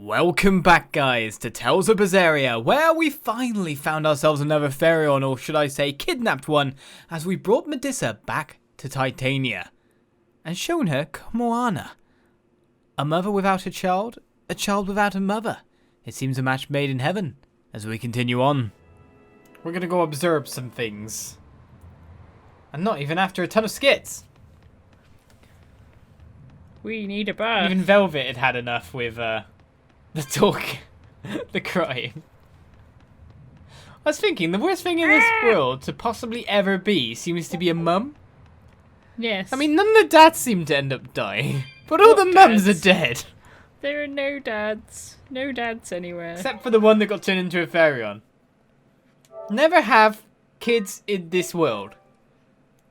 Welcome back, guys, to Tales of Berseria, where we finally found ourselves another Pharaon, or should I say kidnapped one, as we brought Medissa back to Titania and shown her Kamoana. A mother without a child without a mother. It seems a match made in heaven. As we continue on, we're going to go observe some things. And not even after a ton of skits. We need a bath. Even Velvet had had enough with the talk, the crying. I was thinking, the worst thing in this world to possibly ever be seems to be a mum. Yes. I mean, none of the dads seem to end up dying, but all the mums are dead. There are no dads. No dads anywhere. Except for the one that got turned into a Pharaon. Never have kids in this world.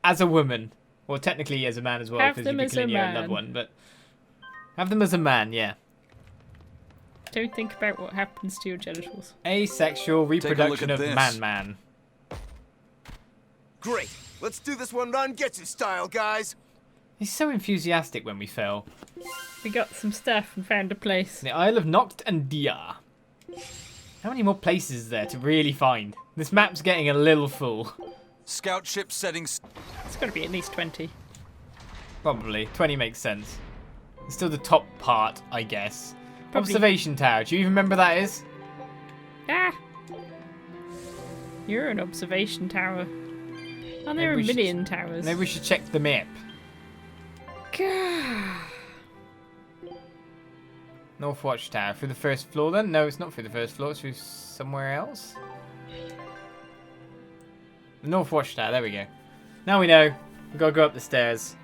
As a woman. Well, technically as a man as well, Have because them you as could a clean your own man. loved one, but... Have them as a man, yeah. Don't think about what happens to your genitals. Asexual reproduction of this. man-man. Great. Let's do this one run Getsu style, guys. He's so enthusiastic when we fell. We got some stuff and found a place. The Isle of Noct and Dia. How many more places is there to really find? This map's getting a little full. Scout ship settings. It's got to be at least 20. Probably. 20 makes sense. It's still the top part, I guess. Probably. Observation tower. Do you even remember that is? Ah! You're an observation tower. Oh, there are a we should- million towers. Maybe we should check the map. Gah. North Watchtower. Through the first floor then? No, it's not through the first floor. It's through somewhere else. The North Watchtower. There we go. Now we know. We've got to go up the stairs.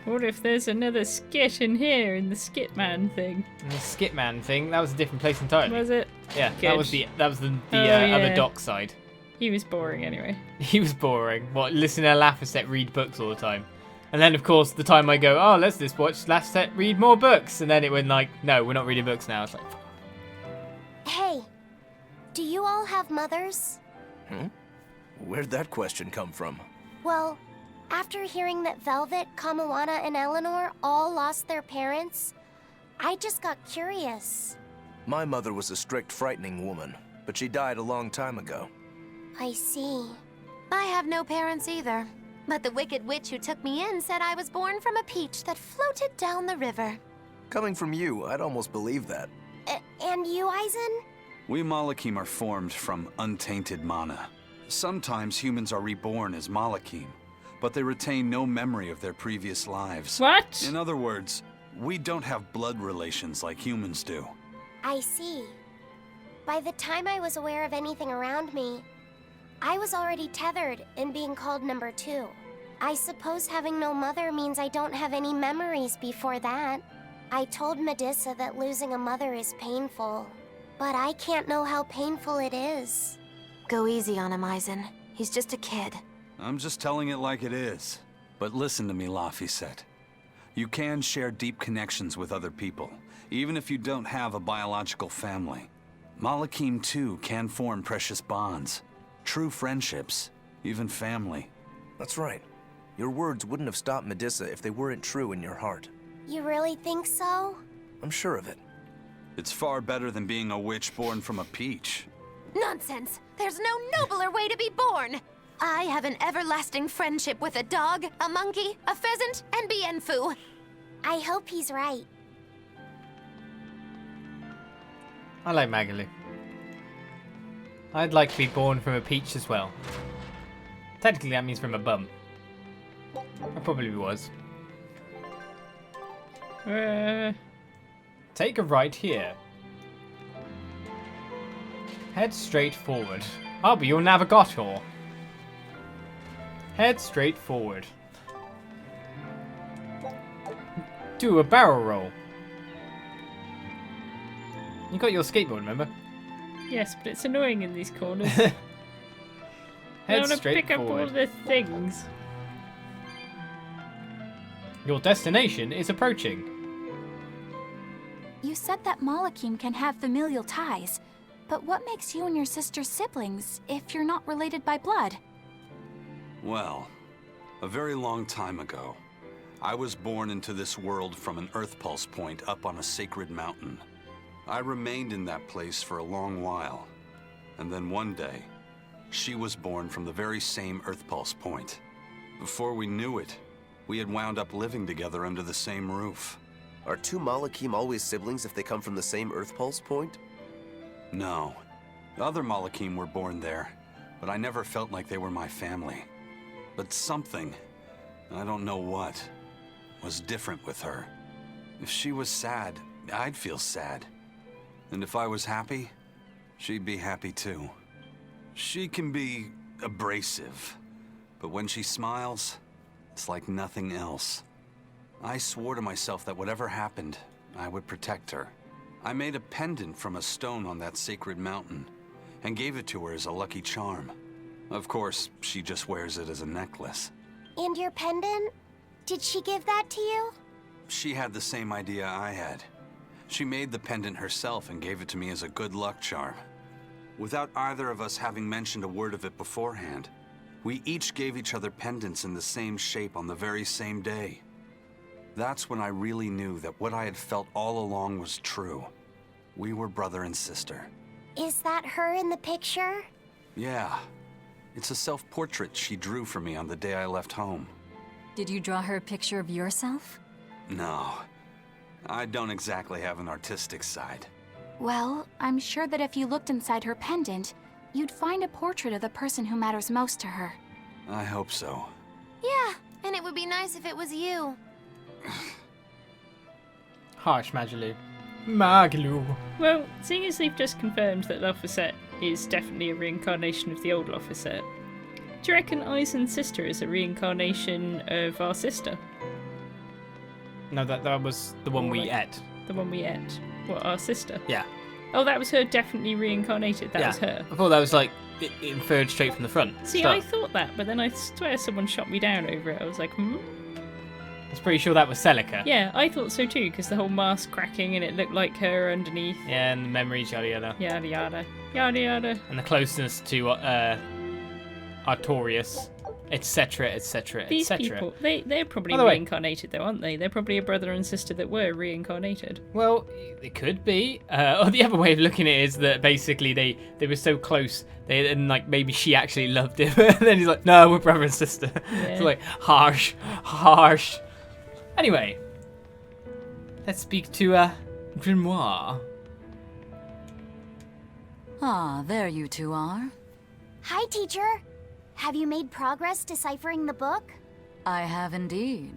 What if there's another skit in here in the Skitman thing? And the Skitman thing, that was a different place entirely. Was it? Yeah, Good. that was the Oh, yeah. other dock side. He was boring anyway. He was boring. What, listen to Laphicet read books all the time. And then, of course, the time I go, oh, let's just watch Laphicet read more books. And then it went like, no, we're not reading books now. It's like, Hey, do you all have mothers? Where'd that question come from? Well, after hearing that Velvet, Kamoana, and Eleanor all lost their parents, I just got curious. My mother was a strict, frightening woman, but she died a long time ago. I see. I have no parents either. But the wicked witch who took me in said I was born from a peach that floated down the river. Coming from you, I'd almost believe that. And you, Eisen? We Malakim are formed from untainted mana. Sometimes humans are reborn as Malakim, but they retain no memory of their previous lives. What? In other words, we don't have blood relations like humans do. I see. By the time I was aware of anything around me, I was already tethered and being called number 2. I suppose having no mother means I don't have any memories before that. I told Medissa that losing a mother is painful, but I can't know how painful it is. Go easy on him, Eisen. He's just a kid. I'm just telling it like it is. But listen to me, Laphicet. You can share deep connections with other people, even if you don't have a biological family. Malakim, too, can form precious bonds. True friendships, even family. That's right. Your words wouldn't have stopped Medissa if they weren't true in your heart. You really think so? I'm sure of it. It's far better than being a witch born from a peach. Nonsense! There's no nobler way to be born! I have an everlasting friendship with a dog, a monkey, a pheasant, and Bienfu. I hope he's right. I like Magalu. I'd like to be born from a peach as well. Technically, that means from a bum. I probably was. Take a right here. Head straight forward. I'll be your navigator. Head straight forward. Do a barrel roll. You got your skateboard, remember? Yes, but it's annoying in these corners. Head I want to straight pick up all forward. the things. Your destination is approaching. You said that Malakim can have familial ties, but what makes you and your sister siblings if you're not related by blood? Well, a very long time ago, I was born into this world from an Earth Pulse point up on a sacred mountain. I remained in that place for a long while. And then one day, she was born from the very same Earth Pulse point. Before we knew it, we had wound up living together under the same roof. Are two Malakim always siblings if they come from the same Earth Pulse point? No. The other Malakim were born there, but I never felt like they were my family. But something, I don't know what, was different with her. If she was sad, I'd feel sad. And if I was happy, she'd be happy too. She can be abrasive, but when she smiles, it's like nothing else. I swore to myself that whatever happened, I would protect her. I made a pendant from a stone on that sacred mountain and gave it to her as a lucky charm. Of course, she just wears it as a necklace. And your pendant? Did she give that to you? She had the same idea I had. She made the pendant herself and gave it to me as a good luck charm. Without either of us having mentioned a word of it beforehand, we each gave each other pendants in the same shape on the very same day. That's when I really knew that what I had felt all along was true. We were brother and sister. Is that her in the picture? Yeah. It's a self-portrait she drew for me on the day I left home. Did you draw her a picture of yourself? No. I don't exactly have an artistic side. Well, I'm sure that if you looked inside her pendant, you'd find a portrait of the person who matters most to her. I hope so. Yeah, and it would be nice if it was you. Harsh, Magalu. Magalu. Well, seeing as they've just confirmed that Laphicet is definitely a reincarnation of the old Laphicet, do you reckon Eisen's sister is a reincarnation of our sister? No, that was the one we ate. The one we ate? What, our sister? Yeah. Oh, that was her definitely reincarnated. That was her. I thought that was like inferred straight from the front. See, I thought that, but then I swear someone shot me down over it. I was like, I was pretty sure that was Celica. Yeah, I thought so too, because the whole mask cracking and it looked like her underneath. Yeah, and the memories, yada yada. Yada yada. Yada yada. And the closeness to Artorias, etc, etc, These etc. people, they're probably By the way- reincarnated though, aren't they? They're probably a brother and sister that were reincarnated. Well, it could be. Or the other way of looking at it is that basically they were so close, and like maybe she actually loved him. And then he's like, no, we're brother and sister. It's like harsh. Anyway, let's speak to Grimoire. Ah, there you two are. Hi, teacher. Have you made progress deciphering the book? I have indeed.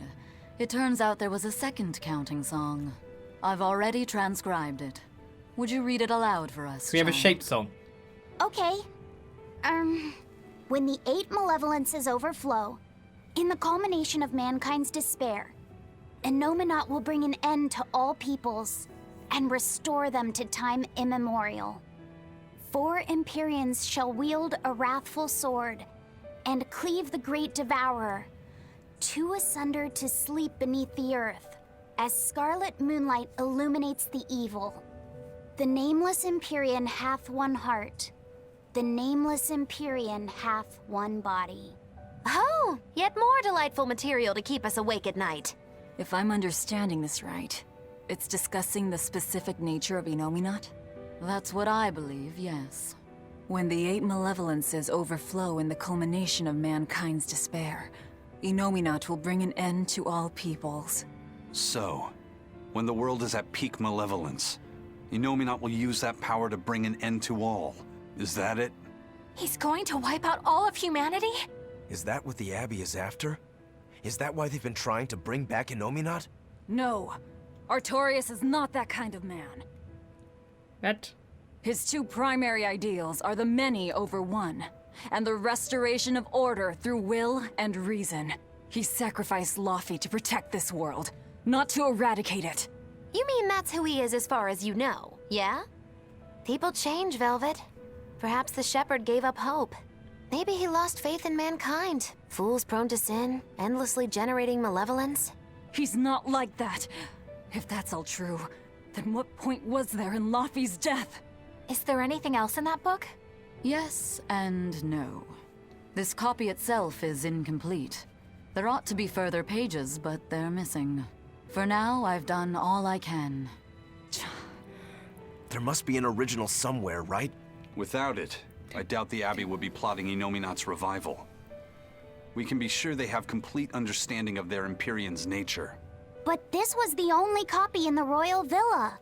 It turns out there was a second counting song. I've already transcribed it. Would you read it aloud for us? We have a child? shaped song. Okay. When the 8 malevolences overflow, in the culmination of mankind's despair, Innominat will bring an end to all peoples and restore them to time immemorial. 4 Empyreans shall wield a wrathful sword and cleave the great devourer, 2 asunder to sleep beneath the earth, as scarlet moonlight illuminates the evil. The nameless Empyrean hath one heart. The nameless Empyrean hath one body. Oh, yet more delightful material to keep us awake at night. If I'm understanding this right, it's discussing the specific nature of Innominat? That's what I believe, yes. When the 8 malevolences overflow in the culmination of mankind's despair, Innominat will bring an end to all peoples. So, when the world is at peak malevolence, Innominat will use that power to bring an end to all. Is that it? He's going to wipe out all of humanity? Is that what the Abbey is after? Is that why they've been trying to bring back Innominat? No. Artorias is not that kind of man. What? His 2 primary ideals are the many over one, and the restoration of order through will and reason. He sacrificed Laffy to protect this world, not to eradicate it. You mean that's who he is as far as you know, yeah? People change, Velvet. Perhaps the shepherd gave up hope. Maybe he lost faith in mankind. Fools prone to sin, endlessly generating malevolence. He's not like that. If that's all true, then what point was there in Laffy's death? Is there anything else in that book? Yes and no. This copy itself is incomplete. There ought to be further pages, but they're missing. For now, I've done all I can. There must be an original somewhere, right? Without it, I doubt the Abbey would be plotting Inominat's revival. We can be sure they have complete understanding of their Empyrean's nature. But this was the only copy in the royal villa.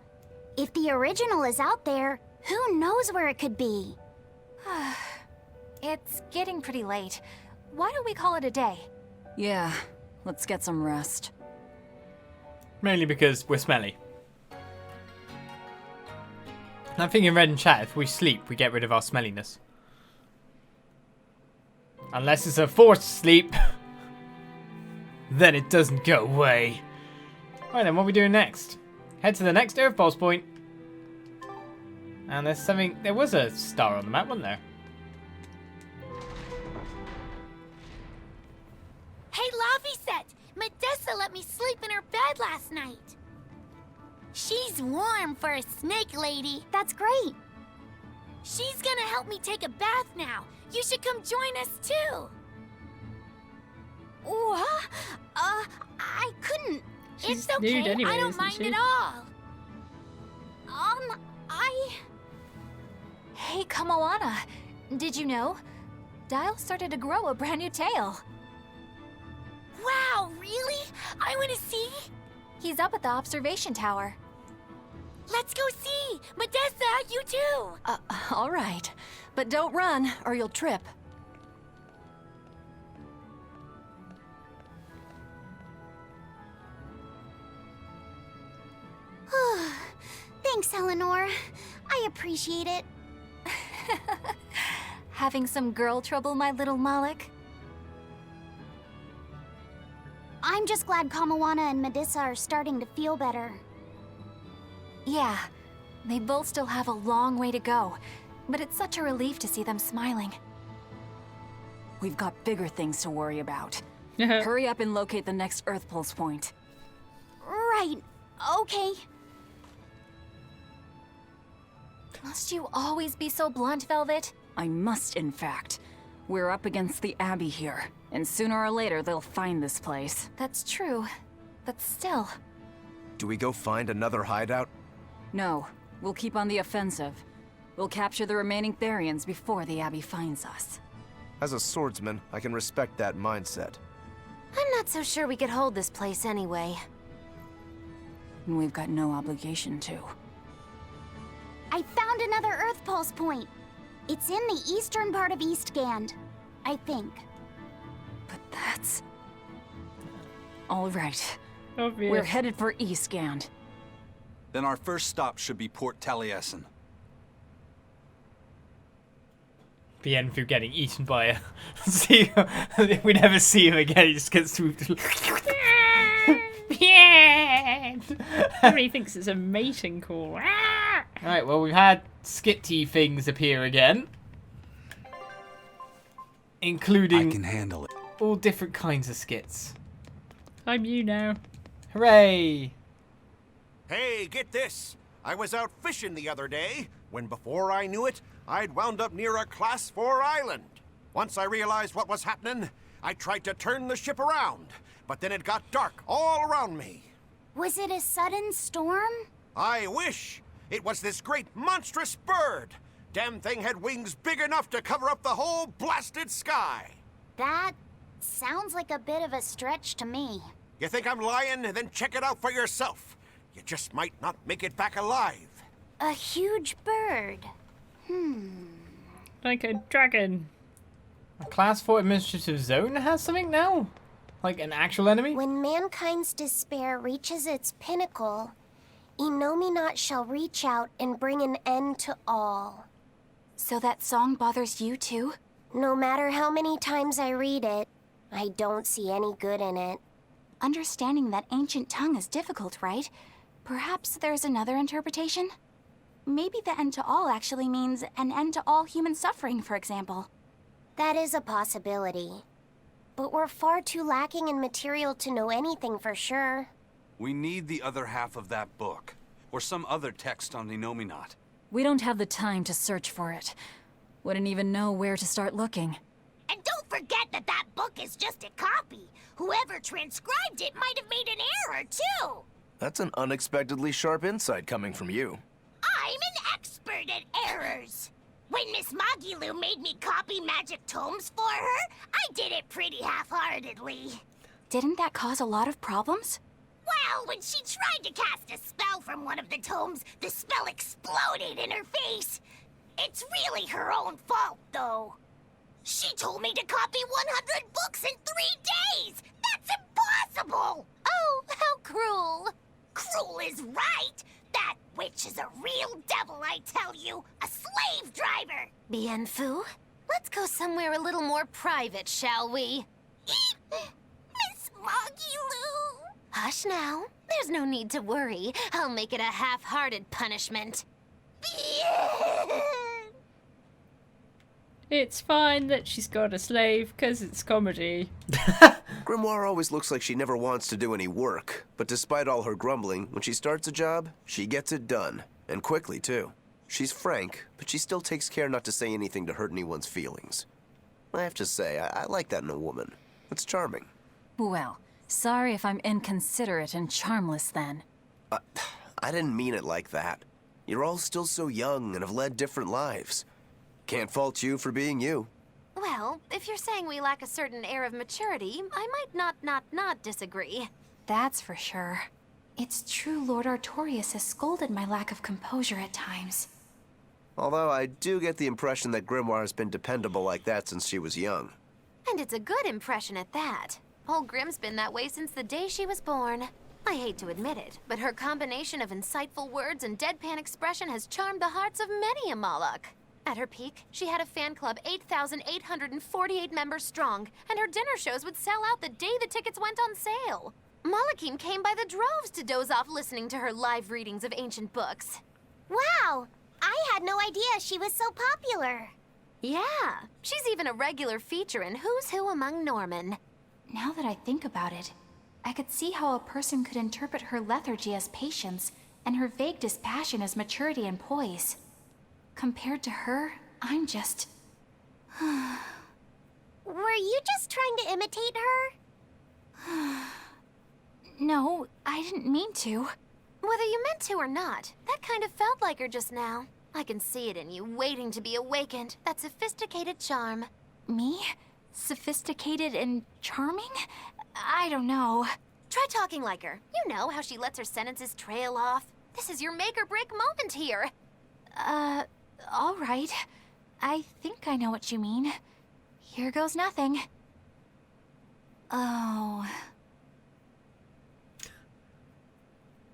If the original is out there, who knows where it could be? It's getting pretty late. Why don't we call it a day? Yeah, let's get some rest. Mainly because we're smelly. And I'm thinking Red and Chat, if we sleep, we get rid of our smelliness. Unless it's a forced sleep. Then it doesn't go away. Right then, what are we doing next? Head to the next Earth Pulse point. And there's something... There was a star on the map, wasn't there? Hey, Laviset! Medissa let me sleep in her bed last night. She's warm for a snake lady. That's great. She's gonna help me take a bath now. You should come join us too. What? I couldn't. She's It's okay. nude anyway, I don't isn't mind she? at all. Hey, Kamoana. Did you know? Dial started to grow a brand new tail. Wow, really? I want to see. He's up at the observation tower. Let's go see. Medissa, you too. All right. But don't run, or you'll trip. Thanks, Eleanor. I appreciate it. Having some girl trouble, my little Malik? I'm just glad Kamoana and Medissa are starting to feel better. Yeah, they both still have a long way to go, but it's such a relief to see them smiling. We've got bigger things to worry about. Hurry up and locate the next Earth Pulse point. Right. Okay. Must you always be so blunt, Velvet? I must, in fact. We're up against the Abbey here, and sooner or later they'll find this place. That's true, but still. Do we go find another hideout? No, we'll keep on the offensive. We'll capture the remaining Therians before the Abbey finds us. As a swordsman, I can respect that mindset. I'm not so sure we could hold this place anyway. And we've got no obligation to. I found another Earth Pulse point. It's in the eastern part of Eastgand, I think. But that's... All right. Obvious. We're headed for Eastgand. Then our first stop should be Port Taliesin. The end through getting eaten by a... see, we never see him again, he just gets swooped. Everybody thinks it's a mating call. Alright, well, we've had skitty things appear again. Including I can handle it. all different kinds of skits. I'm you now. Hooray! Hey, get this! I was out fishing the other day, when before I knew it, I'd wound up near a Class 4 island. Once I realized what was happening, I tried to turn the ship around, but then it got dark all around me. Was it a sudden storm? I wish! It was this great monstrous bird! Damn thing had wings big enough to cover up the whole blasted sky! That sounds like a bit of a stretch to me. You think I'm lying? Then check it out for yourself. You just might not make it back alive. A huge bird. Like a dragon. A Class 4 administrative zone has something now? Like an actual enemy? When mankind's despair reaches its pinnacle, Inominat shall reach out and bring an end to all. So that song bothers you too? No matter how many times I read it, I don't see any good in it. Understanding that ancient tongue is difficult, right? Perhaps there's another interpretation? Maybe the end to all actually means an end to all human suffering, for example. That is a possibility. But we're far too lacking in material to know anything for sure. We need the other half of that book, or some other text on Inominat. We don't have the time to search for it. Wouldn't even know where to start looking. And don't forget that that book is just a copy. Whoever transcribed it might have made an error, too. That's an unexpectedly sharp insight coming from you. I'm an expert at errors. When Miss Magilu made me copy magic tomes for her, I did it pretty half-heartedly. Didn't that cause a lot of problems? Well, when she tried to cast a spell from one of the tomes, the spell exploded in her face. It's really her own fault, though. She told me to copy 100 books in 3 days! That's impossible! Oh, how cruel! Cruel is right! That witch is a real devil, I tell you! A slave driver! Bien Phu, let's go somewhere a little more private, shall we? Miss Magilu! Hush now. There's no need to worry. I'll make it a half-hearted punishment. It's fine that she's got a slave, because it's comedy. Grimoire always looks like she never wants to do any work, but despite all her grumbling, when she starts a job, she gets it done. And quickly, too. She's frank, but she still takes care not to say anything to hurt anyone's feelings. I have to say, I like that in a woman. It's charming. Well, sorry if I'm inconsiderate and charmless then. I didn't mean it like that. You're all still so young and have led different lives. Can't fault you for being you. Well, if you're saying we lack a certain air of maturity, I might not disagree. That's for sure. It's true Lord Artorius has scolded my lack of composure at times. Although I do get the impression that Grimoire has been dependable like that since she was young. And it's a good impression at that. Old Grim's been that way since the day she was born. I hate to admit it, but her combination of insightful words and deadpan expression has charmed the hearts of many a Moloch. At her peak, she had a fan club 8,848 members strong, and her dinner shows would sell out the day the tickets went on sale. Malachim came by the droves to doze off listening to her live readings of ancient books. Wow! I had no idea she was so popular. Yeah, she's even a regular feature in Who's Who Among Norman. Now that I think about it, I could see how a person could interpret her lethargy as patience and her vague dispassion as maturity and poise. Compared to her, I'm just... Were you just trying to imitate her? No, I didn't mean to. Whether you meant to or not, that kind of felt like her just now. I can see it in you, waiting to be awakened. That sophisticated charm. Me? Sophisticated and charming? I don't know. Try talking like her. You know how she lets her sentences trail off. This is your make-or-break moment here. All right. I think I know what you mean. Here goes nothing. Oh.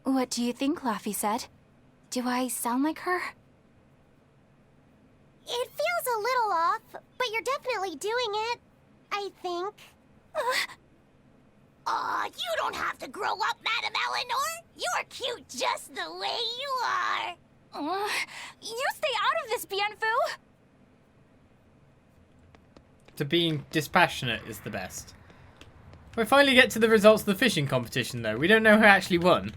What do you think, Laphicet? Do I sound like her? It feels a little off, but you're definitely doing it. I think. Aw, you don't have to grow up, Madam Eleanor. You're cute just the way you are. You stay out of this, Bien Phu! To being dispassionate is the best. We finally get to the results of the fishing competition, though. We don't know who actually won.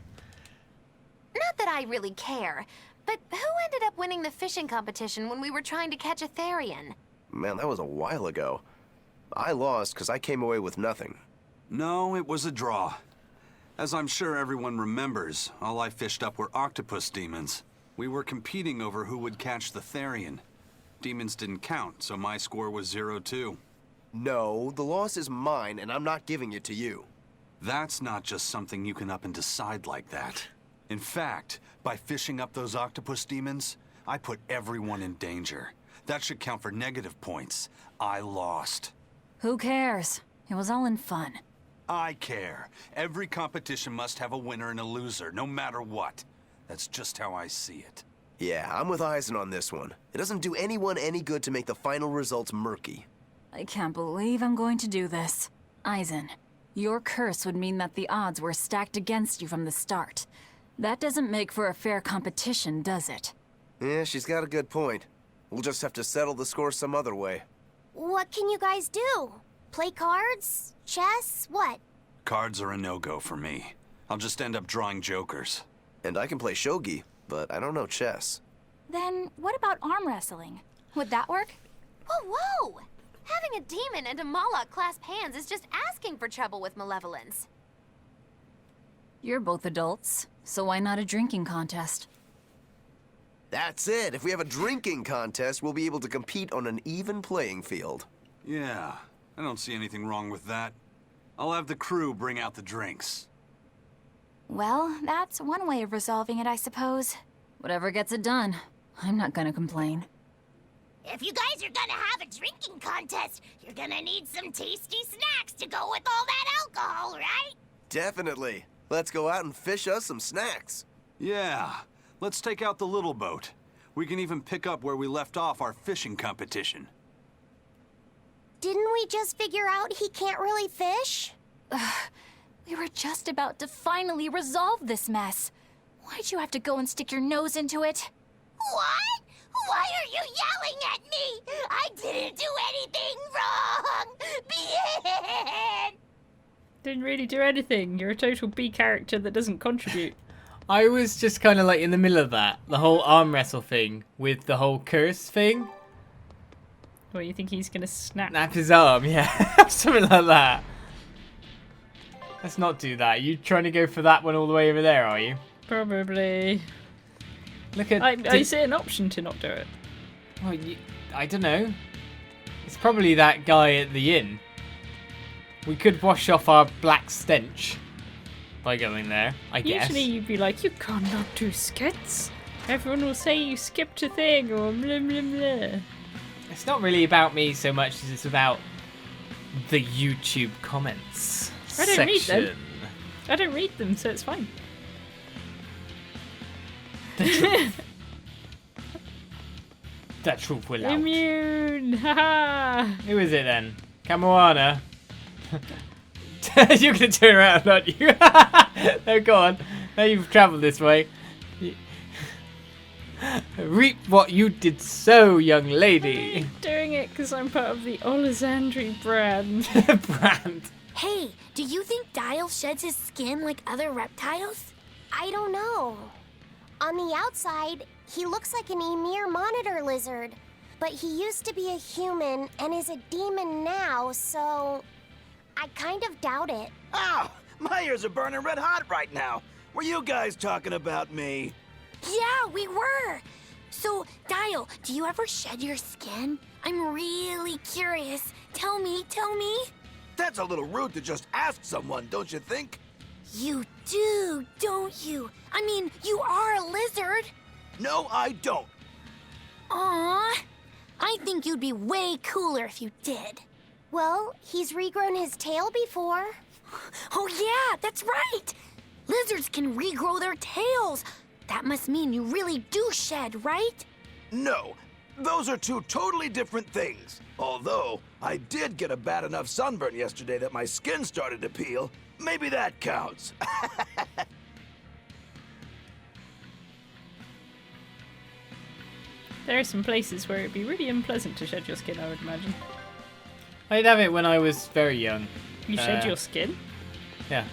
Not that I really care, but who ended up winning the fishing competition when we were trying to catch a Therian? Man, that was a while ago. I lost because I came away with nothing. No, it was a draw. As I'm sure everyone remembers, all I fished up were octopus demons. We were competing over who would catch the Therian. Demons didn't count, so my score was 0-2. No, the loss is mine, and I'm not giving it to you. That's not just something you can up and decide like that. In fact, by fishing up those octopus demons, I put everyone in danger. That should count for negative points. I lost. Who cares? It was all in fun. I care. Every competition must have a winner and a loser, no matter what. That's just how I see it. Yeah, I'm with Eisen on this one. It doesn't do anyone any good to make the final results murky. I can't believe I'm going to do this. Eisen, your curse would mean that the odds were stacked against you from the start. That doesn't make for a fair competition, does it? Yeah, she's got a good point. We'll just have to settle the score some other way. What can you guys do? Play cards? Chess? What? Cards are a no-go for me. I'll just end up drawing jokers. And I can play shogi, but I don't know chess. Then what about arm wrestling? Would that work? Whoa, whoa! Having a demon and a Moloch clasp hands is just asking for trouble with malevolence. You're both adults, so why not a drinking contest? That's it. If we have a drinking contest, we'll be able to compete on an even playing field. Yeah, I don't see anything wrong with that. I'll have the crew bring out the drinks. Well, that's one way of resolving it, I suppose. Whatever gets it done. I'm not gonna complain. If you guys are gonna have a drinking contest, you're gonna need some tasty snacks to go with all that alcohol, right? Definitely. Let's go out and fish us some snacks. Yeah, let's take out the little boat. We can even pick up where we left off our fishing competition. Didn't we just figure out he can't really fish? We were just about to finally resolve this mess. Why'd you have to go and stick your nose into it? What? Why are you yelling at me? I didn't do anything wrong! Bien! Didn't really do anything. You're a total B character that doesn't contribute. I was just kind of like in the middle of that. The whole arm wrestle thing with the whole curse thing. What, you think he's gonna Snap his arm, yeah. Something like that. Let's not do that. You trying to go for that one all the way over there, are you? Probably. Look at... I see an option to not do it. Well, I don't know. It's probably that guy at the inn. We could wash off our black stench by going there, I guess. Usually you'd be like, you cannot do skits. Everyone will say you skipped a thing or blah blah blah. It's not really about me so much as it's about the YouTube comments I don't read them. section. I don't read them, so it's fine. That truth will out. Immune! Haha! Who is it then? Kamoana? You're gonna turn around, aren't you? No, go on. Now you've travelled this way. Reap what you did sow, young lady. I'm doing it because I'm part of the Olizandri brand. Brand. Hey, do you think Dial sheds his skin like other reptiles? I don't know. On the outside, he looks like an Emir monitor lizard. But he used to be a human and is a demon now, so I kind of doubt it. Ow! My ears are burning red hot right now. Were you guys talking about me? Yeah, we were. So, Dial, do you ever shed your skin? I'm really curious. Tell me. That's a little rude to just ask someone, don't you think? You do, don't you? I mean, you are a lizard. No, I don't. Aw, I think you'd be way cooler if you did. Well, he's regrown his tail before. Oh yeah, that's right. Lizards can regrow their tails. That must mean you really do shed, right? No, those are two totally different things. Although, I did get a bad enough sunburn yesterday that my skin started to peel. Maybe that counts. There are some places where it'd be really unpleasant to shed your skin, I would imagine. I'd have it when I was very young. You shed your skin? Yeah.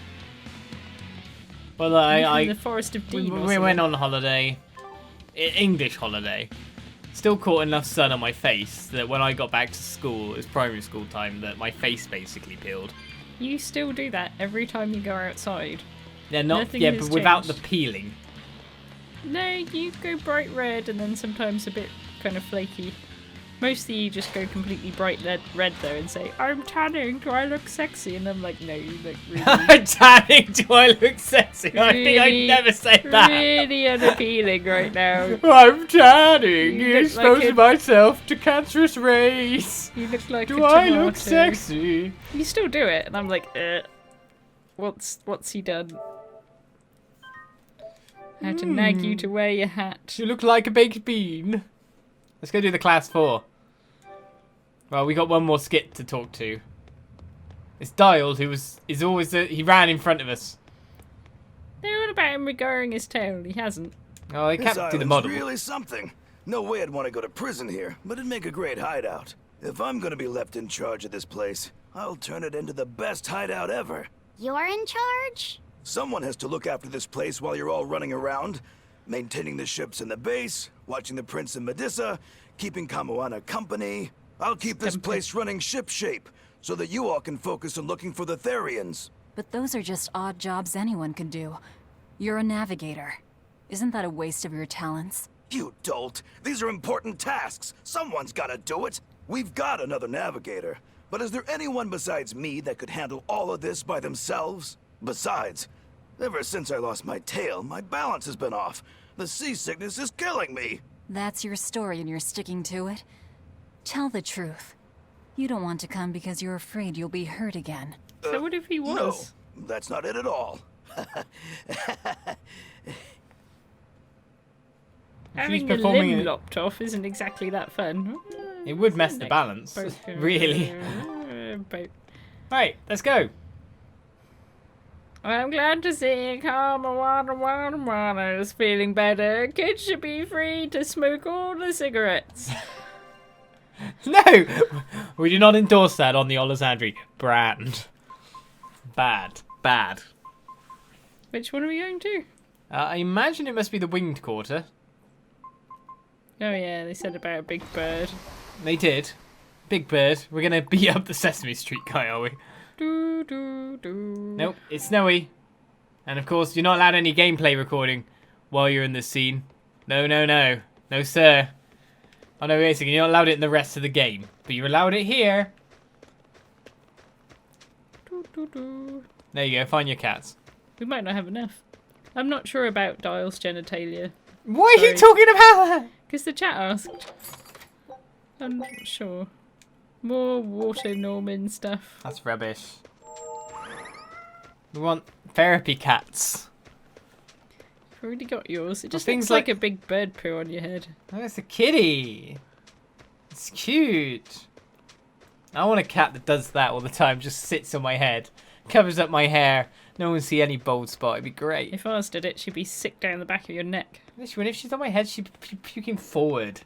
Well, I in the Forest of Dean. we went on holiday, English holiday. Still caught enough sun on my face that when I got back to school, it was primary school time, that my face basically peeled. You still do that every time you go outside. Yeah, not Nothing yeah, has but without the changed. peeling. No, you go bright red and then sometimes a bit kind of flaky. Mostly you just go completely bright red though and say, I'm tanning, do I look sexy? And I'm like, no, you look really... I'm tanning, do I look sexy? I think I'd really- never say that. really unappealing right now. I'm tanning, You look exposing like myself to cancerous rays. You look like Do a I tomato. look sexy? You still do it, and I'm like, what's he done? I had to nag you to wear your hat. You look like a baked bean. Let's go do the class 4. Well, we got one more skit to talk to. It's Dial, who is always he ran in front of us. No, what about him regrowing his tail? He hasn't. Oh, he This can't do the island's model. really something. No way I'd want to go to prison here, but it'd make a great hideout. If I'm gonna be left in charge of this place, I'll turn it into the best hideout ever. You're in charge? Someone has to look after this place while you're all running around, maintaining the ships in the base, watching the prince and Medissa, keeping Kamoana company. I'll keep this Stump it. place running shipshape, so that you all can focus on looking for the Therians. But those are just odd jobs anyone could do. You're a navigator. Isn't that a waste of your talents? You dolt! These are important tasks! Someone's gotta do it! We've got another navigator, but is there anyone besides me that could handle all of this by themselves? Besides, ever since I lost my tail, my balance has been off. The seasickness is killing me! That's your story and you're sticking to it? Tell the truth. You don't want to come because you're afraid you'll be hurt again. So what if he was? No, that's not it at all. Having a performing limb it- lopped off isn't exactly that fun. It would mess the Neck balance. broken. Really. Right, let's go. I'm glad to see Kamoana is feeling better. Kids should be free to smoke all the cigarettes. No! We do not endorse that on the Olizandri brand. Bad. Bad. Which one are we going to? I imagine it must be the winged quarter. Oh yeah, they said about a big bird. They did. Big bird. We're gonna beat up the Sesame Street guy, are we? Do do do. Nope, it's snowy. And of course, you're not allowed any gameplay recording while you're in this scene. No, no, no. No, sir. Oh no, basically, you're not allowed it in the rest of the game. But you're allowed it here. Do, do, do. There you go, find your cats. We might not have enough. I'm not sure about Dial's genitalia. What are you talking about? Because the chat asked. I'm not sure. More water Norman stuff. That's rubbish. We want therapy cats. I've already got yours. It just things looks like like- a big bird poo on your head. Oh, it's a kitty. It's cute. I want a cat that does that all the time. Just sits on my head. Covers up my hair. No one see any bald spot. It'd be great. If ours did it, she'd be sick down the back of your neck. Literally, if she's on my head, she'd be puking forward.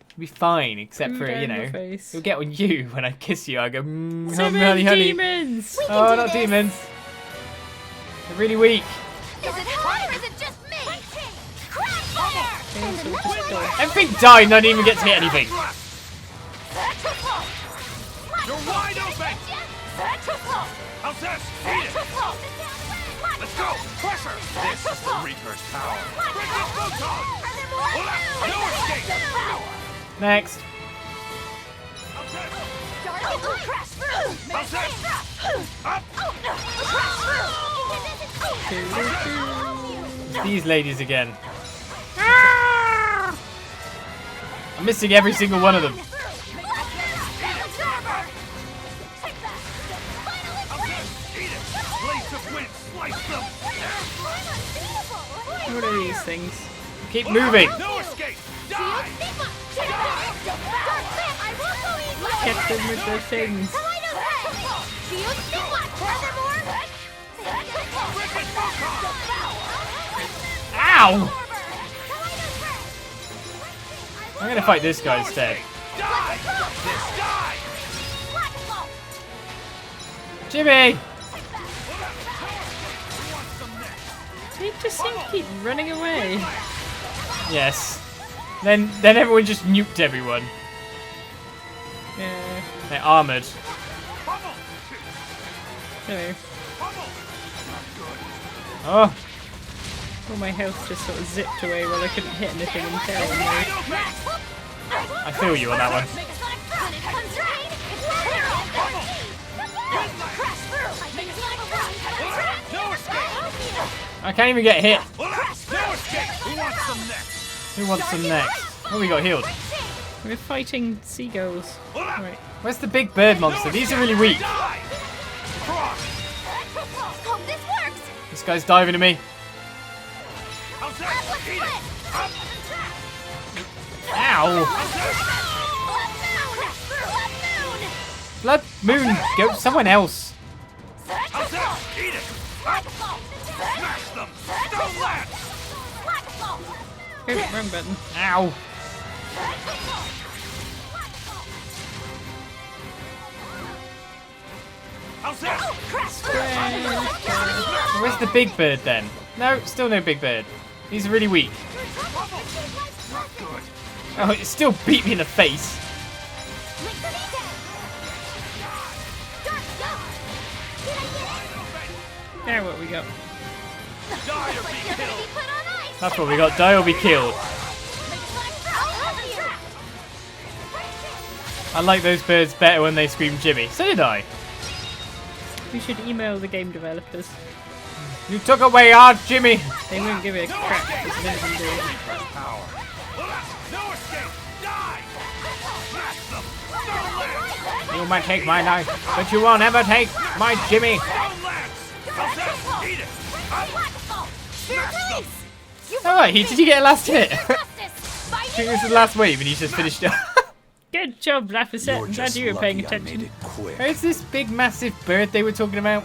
It'd be fine, except Poo for, you down your know, face. it'll get on you when I kiss you. I go, mmm, Seven honey, honey. demons! Oh, not demons. They're really weak. Is it hot or is it just me? Crash fire! Everything died and I didn't even get to hit anything. You're wide open! How's this? Eat it! Let's go! Pressure! This is the Reaper's power! Break the photon! Pull up! No escape! Next. How's this? Crash through! How's this? Up! Crash through! These ladies again. I'm missing every single one of them. What are these things? Keep moving. No escape! Die! Catch them with the things. Ow! I'm gonna fight this guy instead. Die! This die! Jimmy! They just seem to keep running away. Yes. Then everyone just nuked everyone. Yeah. They're armored. Hello. Oh, All my health just sort of zipped away while I couldn't hit anything in terror mode. I feel you on that one. No escape! I can't even get hit. No escape! Who wants some next? Who wants them next? Oh, we got healed. We're fighting seagulls. Right. Where's the big bird monster? These are really weak. Die! Cross! Hope this works! This guy's diving at me. How's that? Eat it! Up! Ow! Blood Moon, go someone else. How's that? Eat it! Up! Smash them! Don't let! Oh, wrong button. Ow! How's that? Where's the big bird then? No, still no big bird. He's really weak. Good. Oh, it still beat me in the face. Now what we got? That's what we got. Die or be killed. I like those birds better when they scream Jimmy. So did I. We should email the game developers. You took away our Jimmy. They won't give it a crap because they didn't do it. You might take my life, but you won't ever take my Jimmy. Alright, did you get a last hit? I think this is the last wave and he's just finished up. Good job, Laphicet. I'm glad you were paying attention. Where's this big massive bird they were talking about?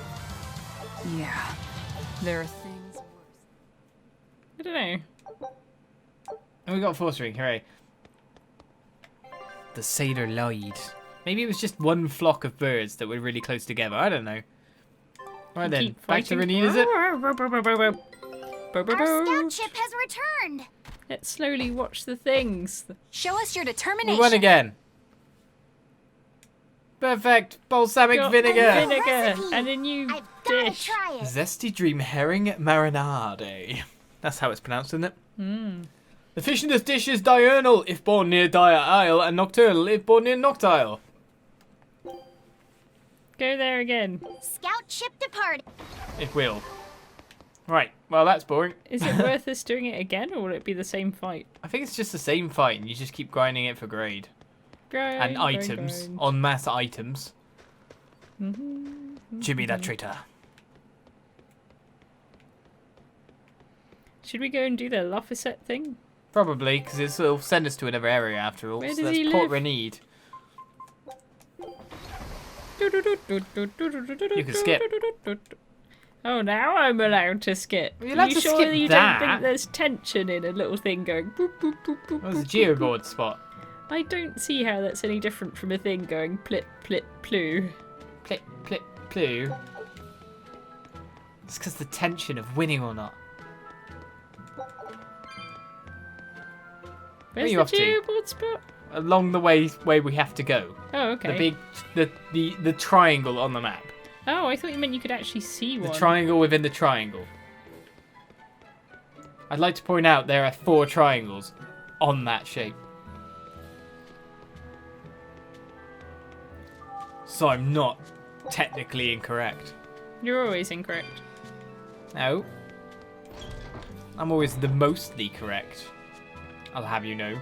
Yeah. There are things worse. I don't know. And we got Force Ring, hooray. The sailor lied. Maybe it was just one flock of birds that were really close together. I don't know. Right then, Keep back to fighting. Renine, is it? Our scout ship has returned. Let's slowly watch the things. Show us your We determination. won again. Perfect. Balsamic Got vinegar. Vinegar and a new I've gotta dish. try it. Zesty Dream Herring Marinade. That's how it's pronounced, isn't it? The fish in this dish is diurnal if born near Dire Isle and nocturnal if born near Noctile. Go there again. Scout ship departed. It will. Right, well that's boring. Is it worth us doing it again, or will it be the same fight? I think it's just the same fight and you just keep grinding it for grade. Grind, And grind, items. grind. En masse items. Jimmy that traitor. Should we go and do the Laphicet thing? Probably, because it'll send us to another area after all. Where So does that's he Port live? Renede. You can skip. Oh, now I'm allowed to skip. You're allowed you to sure skip you that? don't think there's tension in a little thing going boop boop boop boop? That was a boop, boop, boop? geoboard spot. I don't see how that's any different from a thing going plip plip ploo. Plip, plip, ploo. It's because the tension of winning or not. Where's you the off to? geoboard spot? Along the way where we have to go. Oh, okay. The triangle on the map. Oh, I thought you meant you could actually see The one. triangle within the triangle. I'd like to point out there are 4 triangles on that shape. So I'm not technically incorrect. You're always incorrect. No. I'm always the mostly correct. I'll have you know.